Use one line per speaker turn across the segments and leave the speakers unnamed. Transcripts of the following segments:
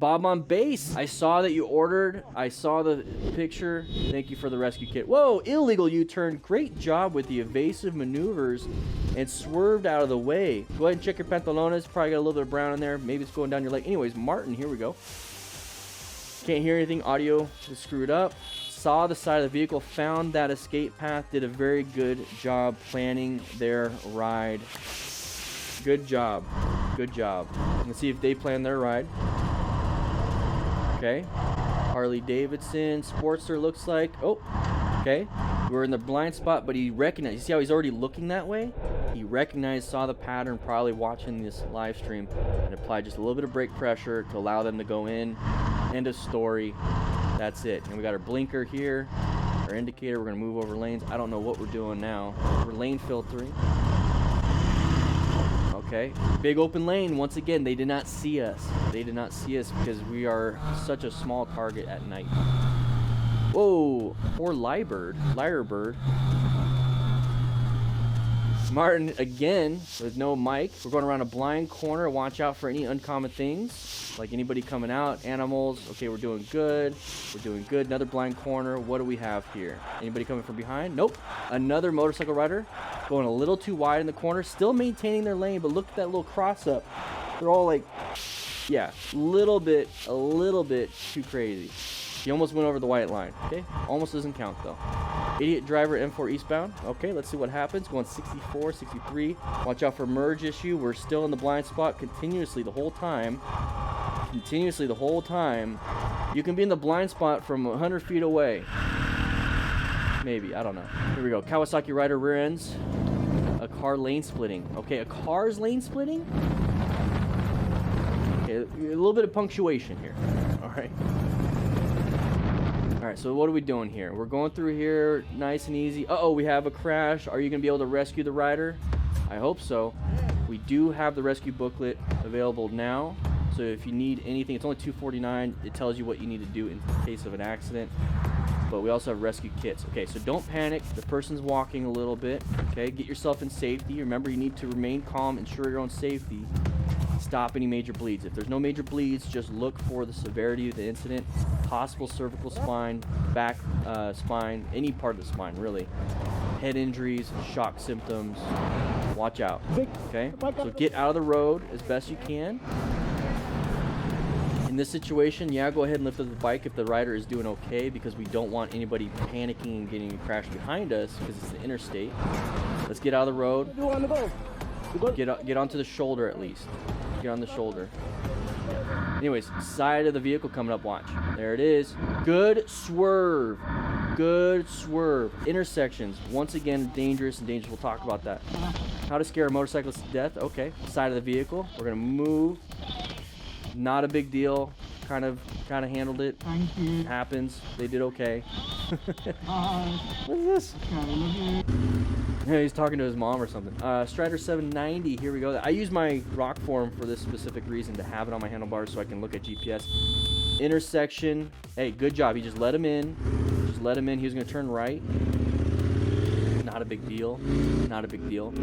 Bob on base. I saw that you ordered. I saw the picture. Thank you for the rescue kit. Whoa, illegal U-turn. Great job with the evasive maneuvers and swerved out of the way. Go ahead and check your pantalones. Probably got a little bit of brown in there. Maybe it's going down your leg. Anyways, Martin, here we go. Can't hear anything. Audio is screwed up. Saw the side of the vehicle. Found that escape path. Did a very good job planning their ride. Good job. Good job. Let's see if they plan their ride. Okay, Harley Davidson Sportster looks like. Oh, okay. We're in the blind spot, but he recognized. You see how he's already looking that way? He recognized, saw the pattern, probably watching this live stream, and applied just a little bit of brake pressure to allow them to go in. End of story. That's it. And we got our blinker here, our indicator. We're gonna move over lanes. I don't know what we're doing now. We're lane filtering. Okay, big open lane. Once again, they did not see us. They did not see us because we are such a small target at night. Whoa, poor Lyrebird. Martin again with no mic. We're going around a blind corner. Watch out for any uncommon things, like anybody coming out, animals. Okay, we're doing good. We're doing good. Another blind corner. What do we have here? Anybody coming from behind? Nope. Another motorcycle rider going a little too wide in the corner. Still maintaining their lane, but look at that little cross up. They're all like, yeah, a little bit too crazy. He almost went over the white line. Okay, almost doesn't count though. Idiot driver M4 eastbound. Okay, let's see what happens. Going 64, 63. Watch out for merge issue. We're still in the blind spot continuously the whole time. You can be in the blind spot from 100 feet away. Maybe, I don't know. Here we go. Kawasaki rider rear ends. A car lane splitting. Okay, a car's lane splitting? Okay, a little bit of punctuation here. All right. All right, so what are we doing here? We're going through here nice and easy. Uh-oh, we have a crash. Are you going to be able to rescue the rider? I hope so. We do have the rescue booklet available now. So if you need anything, it's only $2.49. It tells you what you need to do in case of an accident. But we also have rescue kits. Okay, so don't panic. The person's walking a little bit. Okay, get yourself in safety. Remember, you need to remain calm, ensure your own safety. Stop any major bleeds. If there's no major bleeds, just look for the severity of the incident. Possible cervical spine, back spine, any part of the spine, really. Head injuries, shock symptoms. Watch out. Okay, so get out of the road as best you can. In this situation, yeah, go ahead and lift up the bike if the rider is doing okay, because we don't want anybody panicking and getting a crash behind us because it's the interstate. Let's get out of the road. Get onto the shoulder at least. Get on the shoulder. Anyways, side of the vehicle coming up, watch. There it is. Good swerve. Good swerve. Intersections, once again, dangerous and dangerous. We'll talk about that. How to scare a motorcyclist to death. Okay, side of the vehicle. We're gonna move. Not a big deal. Kind of handled it.
Thank you.
Happens. They did okay. What is this? Yeah, he's talking to his mom or something. Strider 790, here we go. I use my rock form for this specific reason, to have it on my handlebars so I can look at GPS. Intersection. Hey, good job. He just let him in. Just let him in. He was going to turn right. Not a big deal. Not a big deal.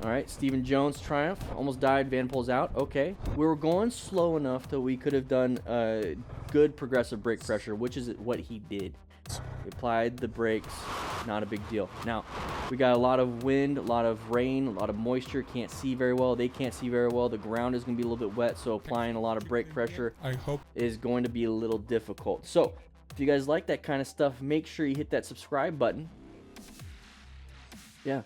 All right, Stephen Jones Triumph. Almost died. Van pulls out. Okay. We were going slow enough that we could have done good progressive brake pressure, which is what he did. We applied the brakes. Not a big deal. Now, we got a lot of wind, a lot of rain, a lot of moisture. Can't see very well. They can't see very well. The ground is going to be a little bit wet, so applying a lot of brake pressure is going to be a little difficult. So, if you guys like that kind of stuff, make sure you hit that subscribe button. Yeah.